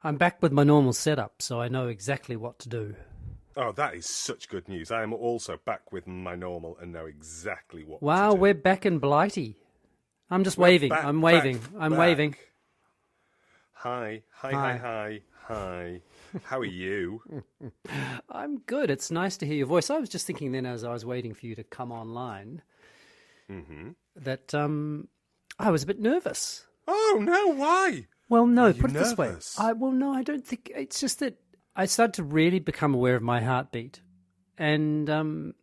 I'm back with my normal setup, so I know exactly what to do. Oh, that is such good news. I am also back with my normal and know exactly what Wow, to do. we're back in Blighty. I'm just We're waving. back, I'm waving. back, I'm back. waving. Hi. Hi. How are you? I'm good. It's nice to hear your voice. I was just thinking then as I was waiting for you to come online that I was a bit nervous. Oh, no, why? Well, no, Are you put it this way. nervous? No, I don't think. It's just that I started to really become aware of my heartbeat. And, I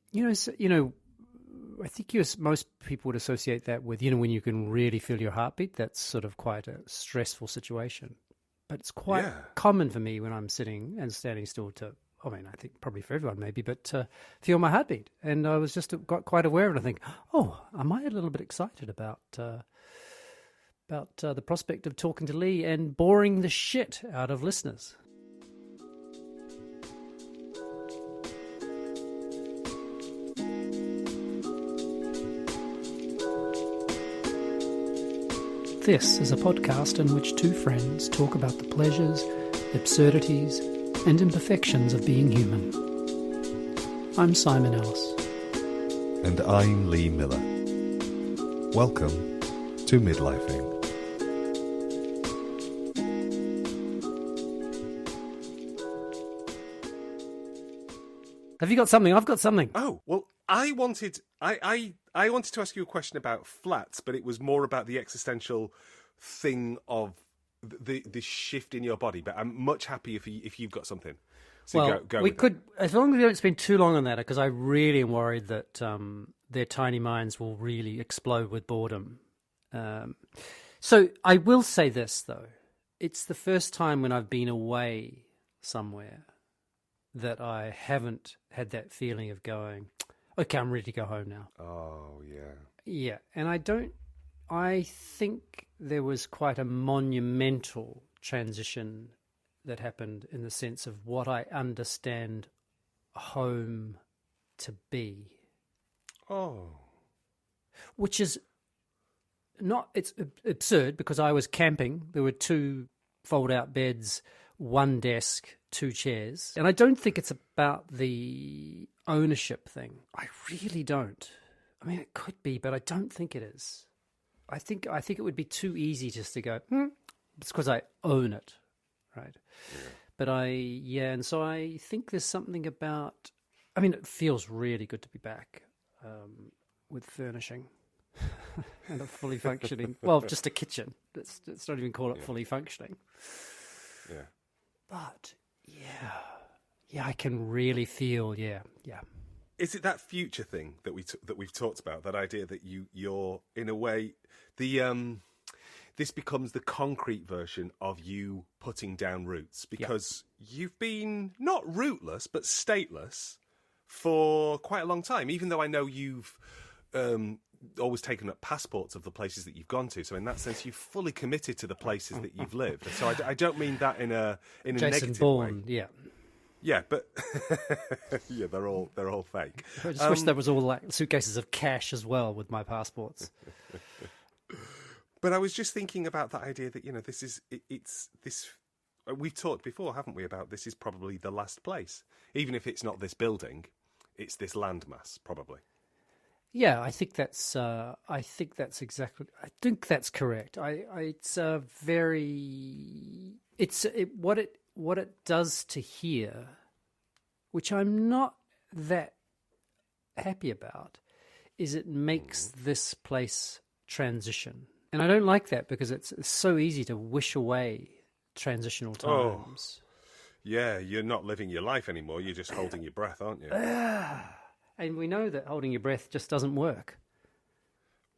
think most people would associate that with, when you can really feel your heartbeat. That's sort of quite a stressful situation. But it's quite common for me when I'm sitting and standing still I think probably for everyone maybe, but to feel my heartbeat. And I was just got quite aware of it. I think, am I a little bit excited about the prospect of talking to Lee and boring the shit out of listeners? This is a podcast in which two friends talk about the pleasures, absurdities, and imperfections of being human. I'm Simon Ellis. And I'm Lee Miller. Welcome to Midlifing. Have you got something? I've got something. Oh, well, I wanted to ask you a question about flats, but it was more about the existential thing of the shift in your body. But I'm much happier if you've got something. So well, go we with could, as long as we don't spend too long on that, because I really am worried that their tiny minds will really explode with boredom. So I will say this, though. It's the first time when I've been away somewhere that I haven't had that feeling of going, okay, I'm ready to go home now. Oh, yeah. Yeah, and I think there was quite a monumental transition that happened in the sense of what I understand home to be. Oh. Which is it's absurd because I was camping. There were 2 fold-out beds, 1 desk, 2 chairs. And I don't think it's about the ownership thing. I really don't. I mean, it could be, but I don't think it is. I think it would be too easy just to go, it's because I own it, right? Yeah. But and so I think there's something about, it feels really good to be back with furnishing and a fully functioning, just a kitchen. Let's not even call it fully functioning. Yeah. But, I can really feel, Is it that future thing that we've talked about? That idea that you're in a way this becomes the concrete version of you putting down roots because you've been not rootless but stateless for quite a long time. Even though I know you've always taken up passports of the places that you've gone to, so in that sense you've fully committed to the places that you've lived. So I don't mean that in a Jason negative Bourne, way. Yeah, but they're all fake. I just wish there was all like suitcases of cash as well with my passports. But I was just thinking about that idea that it's this. We've talked before, haven't we, about this is probably the last place, even if it's not this building, it's this landmass probably. Yeah, I think that's exactly. I think that's correct. What it does to here, which I'm not that happy about, is it makes this place transition. And I don't like that because it's so easy to wish away transitional times. Oh, yeah, you're not living your life anymore. You're just holding your breath, aren't you? And we know that holding your breath just doesn't work.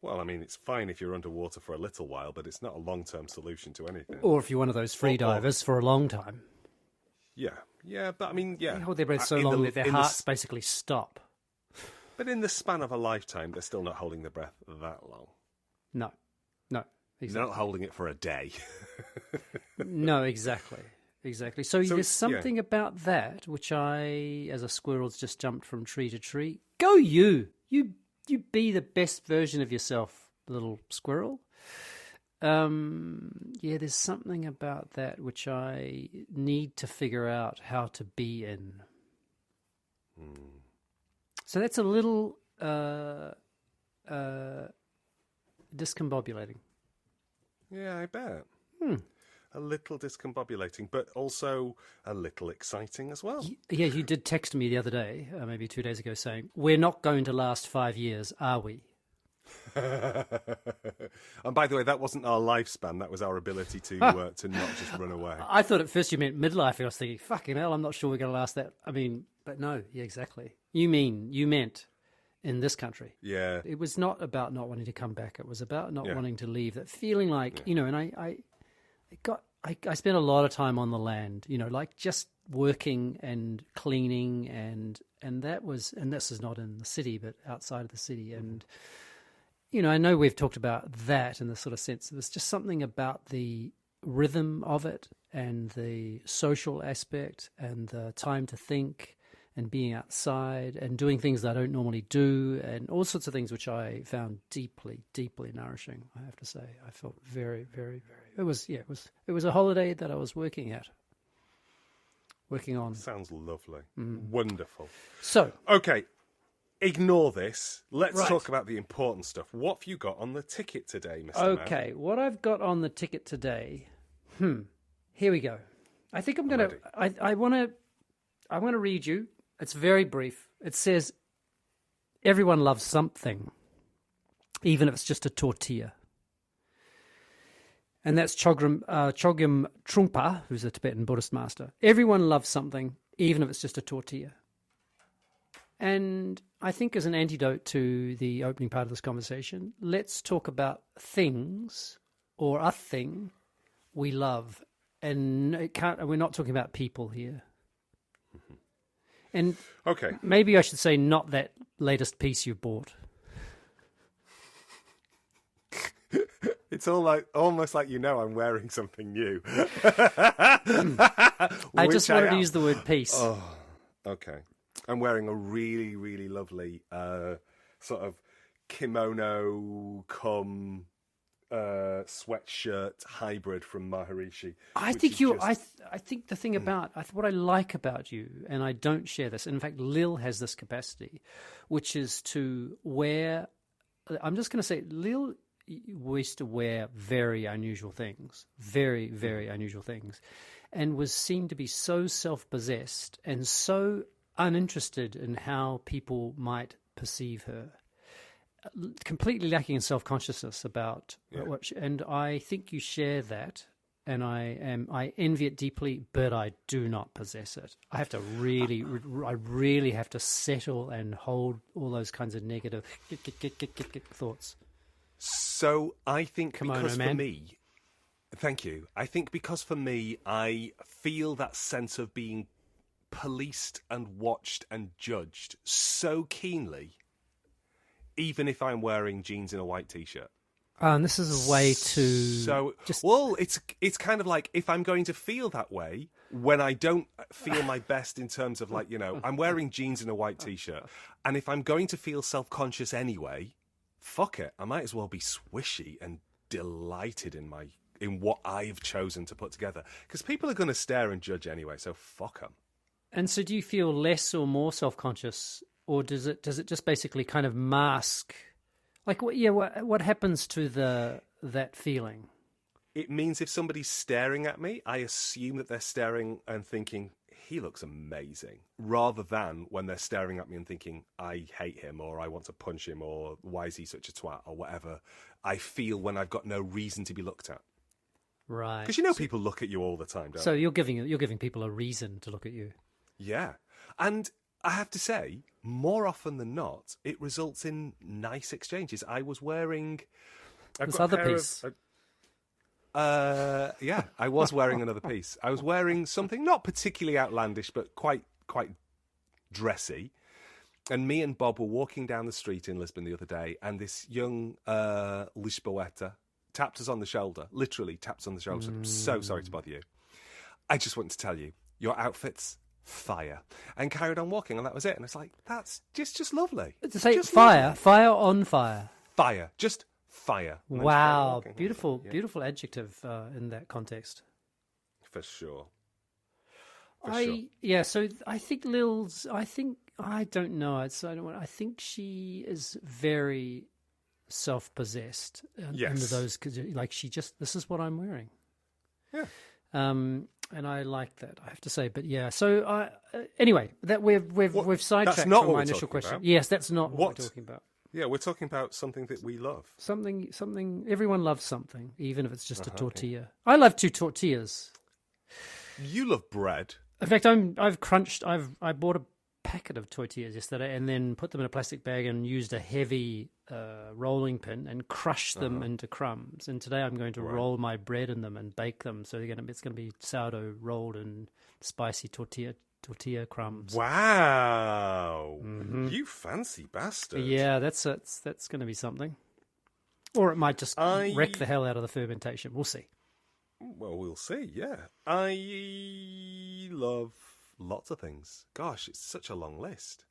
Well, it's fine if you're underwater for a little while, but it's not a long-term solution to anything. Or if you're one of those free divers for a long time. Yeah, but They hold their breath so long that their hearts basically stop. But in the span of a lifetime, they're still not holding their breath that long. No, exactly. They're not holding it for a day. No, exactly. So there's something about that which I, as a squirrel's just jumped from tree to tree. Go you! You be the best version of yourself, little squirrel. Yeah, there's something about that which I need to figure out how to be in. So that's a little discombobulating. Yeah, I bet. A little discombobulating, but also a little exciting as well. Yeah, you did text me the other day, maybe 2 days ago, saying, we're not going to last 5 years, are we? And by the way, that wasn't our lifespan. That was our ability to not just run away. I thought at first you meant midlife. And I was thinking, fucking hell, I'm not sure we're going to last that. I mean, but no, yeah, exactly. You meant in this country. Yeah. It was not about not wanting to come back. It was about not wanting to leave. That feeling like, and I spent a lot of time on the land, like just working and cleaning and this is not in the city, but outside of the city. And, I know we've talked about that in the sort of sense. There's just something about the rhythm of it and the social aspect and the time to think and being outside and doing things that I don't normally do and all sorts of things which I found deeply, deeply nourishing, I have to say. I felt very, very, very... It was a holiday that I was working on. Sounds lovely. Wonderful. So... Okay, ignore this. Let's talk about the important stuff. What have you got on the ticket today, Mr. Okay, what I've got on the ticket today... Here we go. I think I'm going to... I want to read you. It's very brief. It says, everyone loves something, even if it's just a tortilla. And that's Chogyam Trungpa, who's a Tibetan Buddhist master. Everyone loves something, even if it's just a tortilla. And I think as an antidote to the opening part of this conversation, let's talk about things or a thing we love. And we're not talking about people here. And okay, maybe I should say not that latest piece you bought. It's almost like I'm wearing something new. I just wanted to use the word piece. Oh, okay. I'm wearing a really, really lovely sort of kimono cum sweatshirt hybrid from Maharishi. I think I think the thing about what I like about you, and I don't share this. And in fact, Lil has this capacity, which is to wear. I'm just going to say, Lil used to wear very unusual things, very, very unusual things, and was seen to be so self-possessed and so uninterested in how people might perceive her. Completely lacking in self-consciousness about what and I think you share that, and I envy it deeply, but I do not possess it. I have to I really have to settle and hold all those kinds of negative thoughts. So I think because man. For me, thank you. I think because for me, I feel that sense of being policed and watched and judged so keenly, even if I'm wearing jeans and a white t-shirt. And this is a way to it's kind of like if I'm going to feel that way when I don't feel my best in terms of I'm wearing jeans and a white t-shirt, and if I'm going to feel self-conscious anyway, fuck it, I might as well be swishy and delighted in what I've chosen to put together, because people are going to stare and judge anyway, so fuck them. And so do you feel less or more self-conscious, or does it just basically kind of mask, like what happens to that feeling? It means if somebody's staring at me, I assume that they're staring and thinking, he looks amazing, rather than when they're staring at me and thinking, I hate him, or I want to punch him, or why is he such a twat, or whatever I feel when I've got no reason to be looked at. Right. Because people look at you all the time, don't so they? you're giving people a reason to look at you. Yeah. And I have to say, more often than not, it results in nice exchanges. I was wearing... This other piece. I was wearing another piece. I was wearing something not particularly outlandish, but quite dressy. And me and Bob were walking down the street in Lisbon the other day, and this young Lisboeta tapped us on the shoulder, literally tapped us on the shoulder. Said, I'm so sorry to bother you. I just want to tell you, your outfit's fire. And carried on walking, and that was it. And it's like, that's just lovely. To say just fire, lovely. fire on fire. Fire, just fire. And then she carried Wow, walking. beautiful, Yeah, beautiful adjective in that context. for sure. For sure. Yeah. So I think Lil's. I don't know. I think she is very self-possessed. Yes. Under those, like she just. This is what I'm wearing. Yeah. And I like that, I have to say. But yeah. So anyway, that we've sidetracked not from what my we're initial talking question. about. Yes, that's not what What? we're talking about. Yeah, we're talking about something that we love. Something. Everyone loves something, even if it's just a Okay. tortilla. I love 2 tortillas. You love bread. In fact, I bought a packet of tortillas yesterday and then put them in a plastic bag and used a heavy rolling pin and crushed them into crumbs. And today I'm going to roll my bread in them and bake them. So it's going to be sourdough rolled in spicy tortilla crumbs. Wow. You fancy bastard. Yeah, that's going to be something. Or it might just wreck the hell out of the fermentation. We'll see. Well, we'll see, yeah. I love lots of things. Gosh, it's such a long list.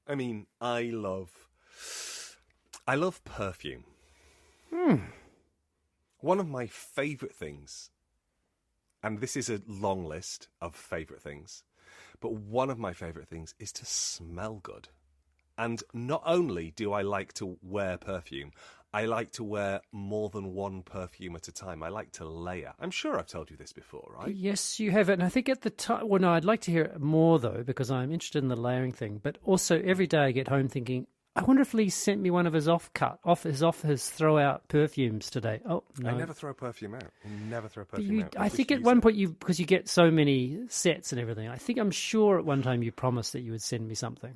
I mean, I love perfume. One of my favourite things, and this is a long list of favourite things, but one of my favourite things is to smell good. And not only do I like to wear perfume, I like to wear more than one perfume at a time. I like to layer. I'm sure I've told you this before, right? Yes, you have. And I think at the time, well, no, I'd like to hear it more, though, because I'm interested in the layering thing. But also every day I get home thinking, I wonder if Lee sent me one of his his throw-out perfumes today. Oh, no. I never throw perfume out. Never throw perfume out. I think at one point because you get so many sets and everything, I'm sure at one time you promised that you would send me something.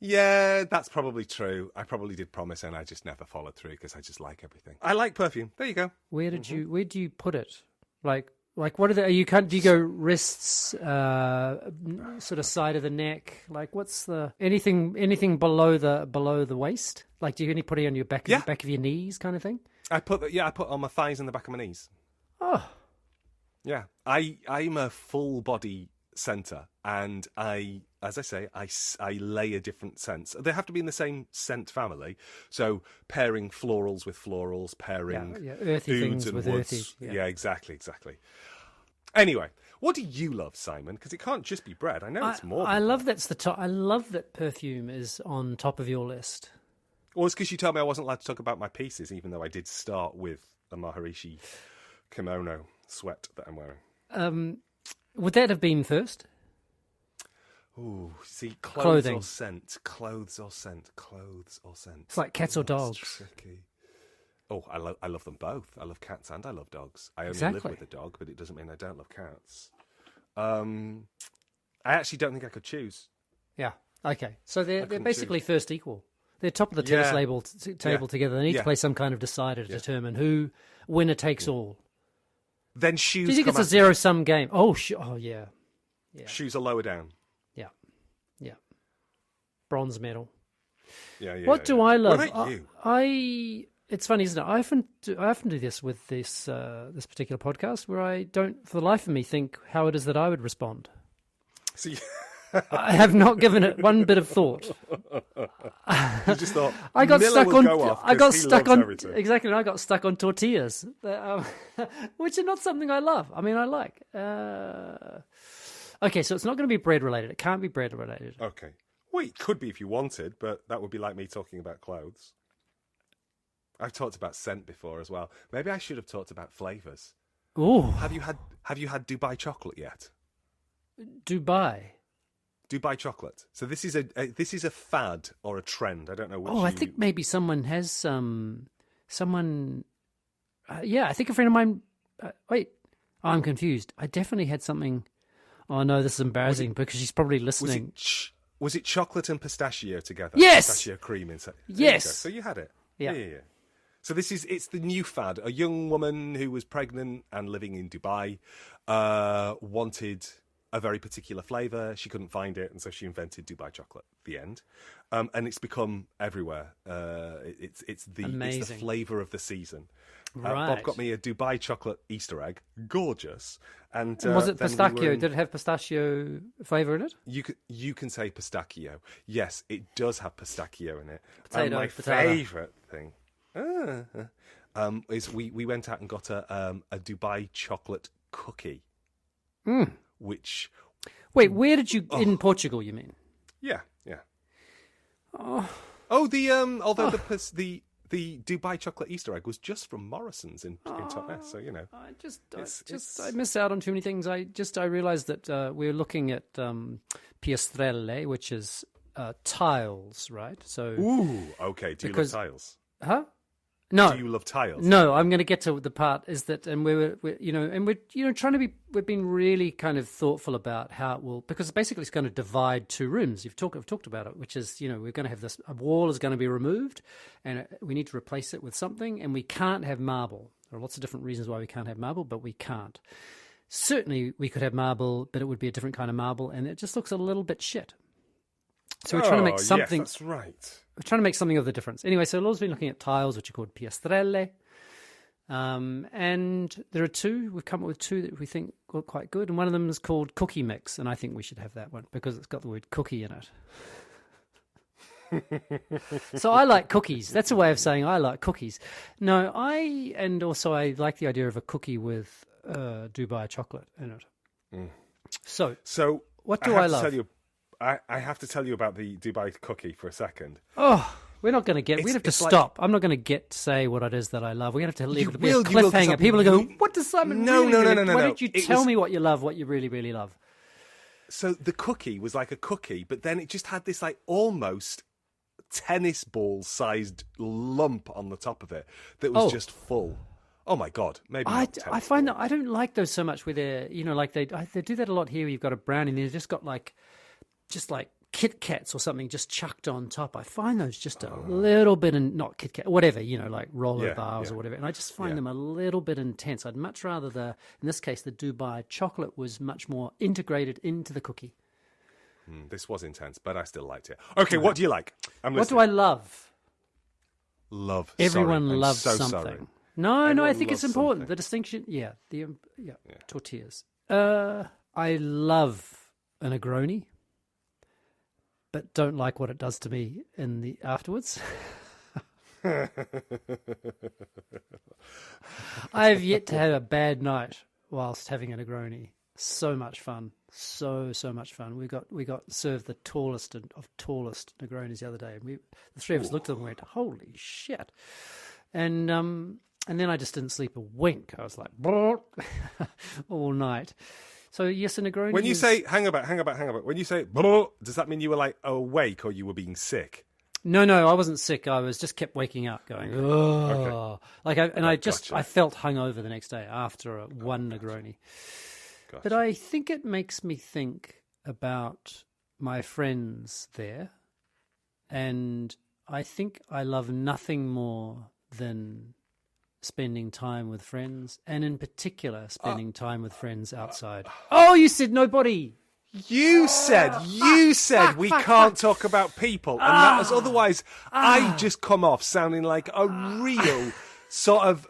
Yeah, that's probably true. I probably did promise and I just never followed through because I just like everything. I like perfume. There you go. Where do you put it? Like what are do you go wrists, sort of side of the neck? Like what's anything below the waist? Like do you only put it on your back of your knees kind of thing? I put on my thighs and the back of my knees. Oh. Yeah. I'm a full body scenter and as I say, I layer different scents. They have to be in the same scent family. So pairing florals with florals, pairing earthy ouds things and with woods. earthy. Yeah, exactly. Anyway, what do you love, Simon? Because it can't just be bread. I know it's more. I love that's the top. I love that perfume is on top of your list. Well, it's because you told me I wasn't allowed to talk about my pieces, even though I did start with a Maharishi kimono sweat that I'm wearing. Would that have been first? Ooh, see, Clothing. or scent. Clothes or scent. It's like cats or That's dogs. tricky. Oh, I love them both. I love cats and I love dogs. I only Exactly. live with a dog, but it doesn't mean I don't love cats. I actually don't think I could choose. Yeah. Okay. So they're couldn't basically first equal. They're top of the tennis table together. They need to Yeah. play some kind of decider to determine who winner takes all. Then shoes. Do you think come it's a after. zero-sum game? Oh, yeah. Shoes are lower down. Yeah. Bronze medal. Yeah. What do I love? What about you? It's funny, isn't it? I often do this with this particular podcast where I don't, for the life of me, think how it is that I would respond. So I have not given it one bit of thought. you just thought I got Miller stuck would on. go off I 'cause got he stuck loves on everything. exactly. I got stuck on tortillas, which are not something I love. I mean, I like. Okay, so it's not going to be bread related. It can't be bread related. Okay. Well, it could be if you wanted, but that would be like me talking about clothes. I've talked about scent before as well. Maybe I should have talked about flavours. Ooh, Have you had Dubai chocolate yet? Dubai. Dubai chocolate. So this is a fad or a trend. I don't know which. I think maybe someone has someone. I think a friend of mine. Wait, I'm confused. I definitely had something. Oh no, this is embarrassing because she's probably listening. Was it chocolate and pistachio together? Yes! Pistachio cream inside. Yes! So you had it. Yeah. Yeah. So it's the new fad. A young woman who was pregnant and living in Dubai wanted a very particular flavour. She couldn't find it, and so she invented Dubai chocolate. The end. And it's become everywhere. It's the Amazing. flavour of the season. Bob got me a Dubai chocolate Easter egg, gorgeous. And was it then pistachio? Did it have pistachio flavour in it? You can say pistachio. Yes, it does have pistachio in it. Potato, my potato. favourite thing is we went out and got a Dubai chocolate cookie, which Wait, where did you in Portugal? You mean? yeah. Although the Dubai chocolate Easter egg was just from Morrison's in Totnes, so you know. I miss out on too many things. I realised that we're looking at piastrelle, which is tiles, right? So, Ooh, okay. Do you love tiles? Huh? No. Do you love tiles? No, I'm going to get to the part is that, and we're trying to be. We've been really kind of thoughtful about how it will, because basically it's going to divide two rooms. I've talked about it, which is we're going to have a wall is going to be removed, and we need to replace it with something, and we can't have marble. There are lots of different reasons why we can't have marble, but we can't. Certainly, we could have marble, but it would be a different kind of marble, and it just looks a little bit shit. So we're trying to make something. Yes, that's right. We're trying to make something of the difference. Anyway, so Laura's been looking at tiles, which are called piastrelle. And there are two. We've come up with two that we think look quite good. And one of them is called Cookie Mix. And I think we should have that one because it's got the word cookie in it. So I like cookies. That's a way of saying I like cookies. No, I like the idea of a cookie with Dubai chocolate in it. So what do I love? I have to tell you about the Dubai cookie for a second. Oh, we'd have to stop. I'm not going to say what it is that I love. We're going to have to leave it a bit of a cliffhanger. People are going, what does Simon really? No. Why don't you tell me what you love, what you really, really love? So the cookie was like a cookie, but then it just had this like almost tennis ball sized lump on the top of it that was just full. Oh my God! Maybe I find that I don't like those so much. Where they're like they do that a lot here. Where you've got a brownie and they've just got like Kit Kats or something just chucked on top. I find those just a little bit, not Kit Kat, whatever, like roller bars or whatever. And I just find them a little bit intense. I'd much rather in this case, the Dubai chocolate was much more integrated into the cookie. This was intense, but I still liked it. Okay, what do you like? What do I love? Love. Everyone loves something. Sorry. No, I think it's important. Something. The distinction, tortillas. I love a Negroni, but don't like what it does to me in the afterwards. I have yet to have a bad night whilst having a Negroni. So much fun, so much fun. We got served the tallest of tallest Negronis the other day, and the three of us looked at them and went, "Holy shit!" And then I just didn't sleep a wink. I was like all night. So yes, a Negroni. When you say hang about. When you say does that mean you were like awake or you were being sick? No, I wasn't sick. I was just kept waking up, going, oh, Okay. I felt hungover the next day after one Negroni. Gotcha. But I think it makes me think about my friends there, and I think I love nothing more than spending time with friends, and in particular, spending time with friends outside. Oh, you said nobody. You said we can't talk about people, and that was otherwise. I just come off sounding like a real sort of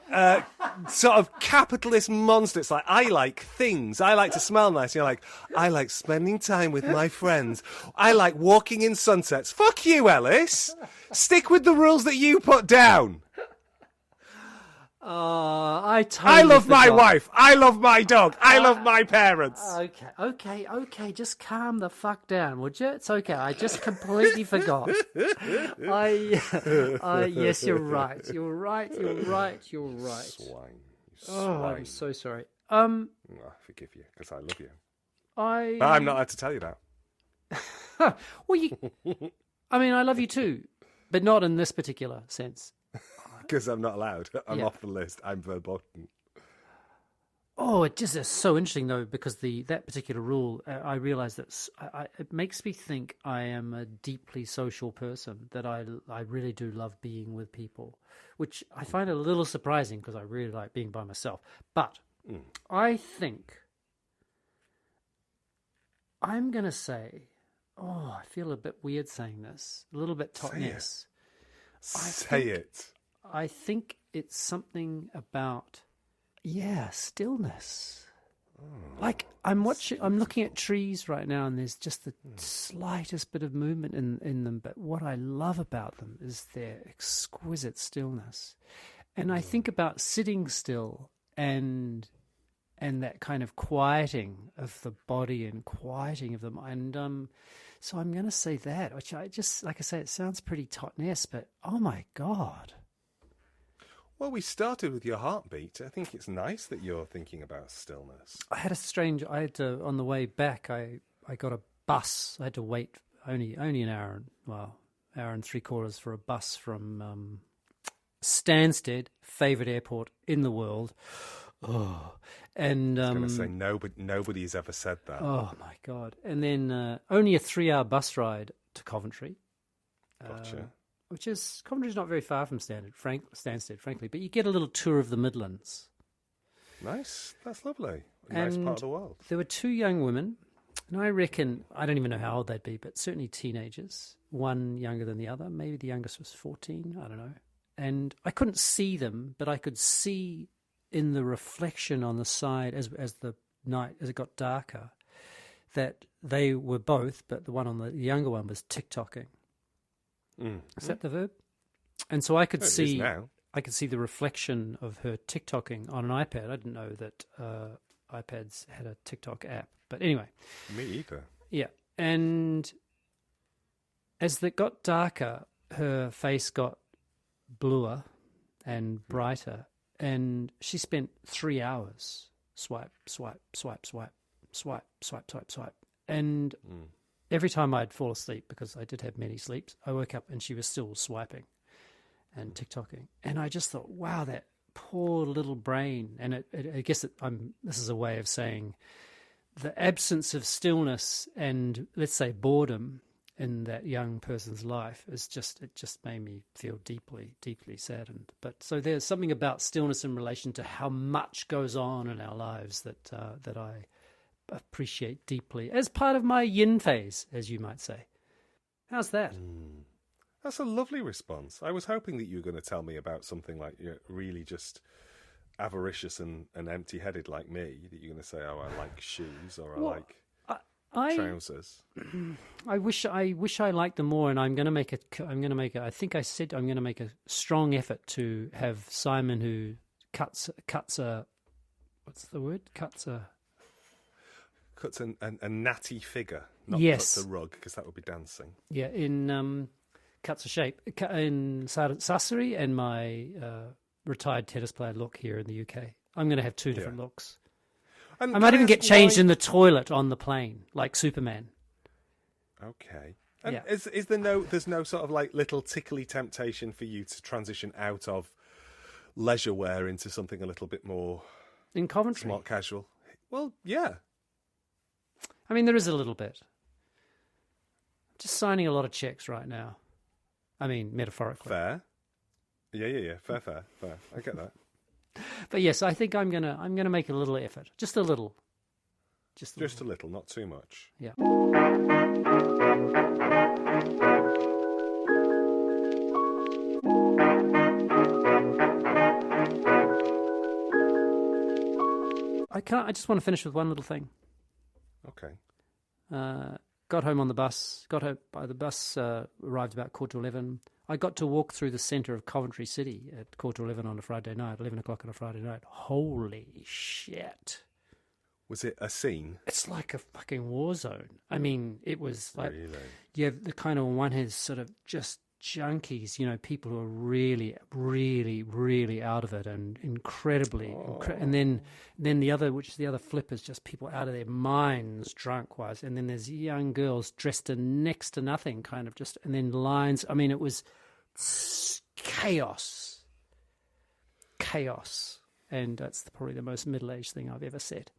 capitalist monster. It's like, I like things. I like to smell nice. You're like, I like spending time with my friends. I like walking in sunsets. Fuck you, Ellis. Stick with the rules that you put down. I love my wife. I love my dog. I love my parents. Okay. Just calm the fuck down, would you? It's okay. I just completely forgot. Yes, you're right. You're right. Swine. Oh, I'm so sorry. I forgive you because I love you. But I'm not allowed to tell you that. Well, I love you too, but not in this particular sense. Because I'm not allowed. I'm off the list. I'm verboten. Oh, it just is so interesting though, because that particular rule, I realise that it makes me think I am a deeply social person. That I really do love being with people, which I find a little surprising because I really like being by myself. But I think I'm going to say, I feel a bit weird saying this, a little bit Totnes. Say it. I think it's something about, stillness. Like I'm looking at trees right now, and there's just the slightest bit of movement in them. But what I love about them is their exquisite stillness. And I think about sitting still and that kind of quieting of the body and quieting of the mind. So I'm going to say that, which I just, like I say, it sounds pretty Totnes, but oh my God. Well, we started with your heartbeat. I think it's nice that you're thinking about stillness. On the way back, I got a bus. I had to wait only an hour and 3/4 for a bus from Stansted, favourite airport in the world. Oh, and I was going to say, nobody's ever said that. Oh, my God. And then only a 3-hour bus ride to Coventry. Gotcha. Coventry's not very far from Stansted, frankly, but you get a little tour of the Midlands. Nice. That's lovely. Nice part of the world. There were 2 young women, and I reckon, I don't even know how old they'd be, but certainly teenagers, one younger than the other. Maybe the youngest was 14, I don't know. And I couldn't see them, but I could see in the reflection on the side as it got darker, that they were both, but the younger one was TikToking. Is that the verb? And so I could see the reflection of her TikToking on an iPad. I didn't know that iPads had a TikTok app. But anyway. Me either. Yeah. And as it got darker, her face got bluer and brighter. And she spent 3 hours swipe, swipe, swipe, swipe, swipe, swipe, swipe, swipe. And every time I'd fall asleep, because I did have many sleeps, I woke up and she was still swiping and TikToking. And I just thought, wow, that poor little brain. And I guess this is a way of saying the absence of stillness and, let's say, boredom in that young person's life it just made me feel deeply, deeply saddened. But so there's something about stillness in relation to how much goes on in our lives that I appreciate deeply as part of my yin phase, as you might say. How's that? That's a lovely response. I was hoping that you were going to tell me about something like you're really just avaricious and empty-headed like me, that you're going to say, oh, I like shoes, or I like trousers. I wish I liked them more, and I'm going to make I think I said I'm going to make a strong effort to have Simon, who cuts a what's the word? Cuts a natty figure, not yes. cuts a rug, because that would be dancing. Yeah, in cuts a shape in Sassari and my retired tennis player look here in the UK. I'm going to have 2 different looks. And I might even get changed in the toilet on the plane, like Superman. Okay. And yeah. There's no sort of like little tickly temptation for you to transition out of leisure wear into something a little bit more in Coventry, smart casual? Well, yeah. I mean, there is a little bit. Just signing a lot of checks right now. I mean, metaphorically. Fair. Yeah. Fair. I get that. But yes, I think I'm gonna make a little effort, just a little, just a little, not too much. Yeah. I just want to finish with one little thing. Okay. Got home on the bus. Arrived about 11:15. I got to walk through the centre of Coventry City at 11:15 on a Friday night, 11 o'clock on a Friday night. Holy shit. Was it a scene? It's like a fucking war zone. I mean, it was like, really? You have the kind of one has sort of just junkies, people who are really, really, really out of it and incredibly, and then the other, which is the other flip, is just people out of their minds drunk-wise, and then there's young girls dressed to next to nothing, kind of just, and then lines. I mean, it was chaos, and that's probably the most middle-aged thing I've ever said.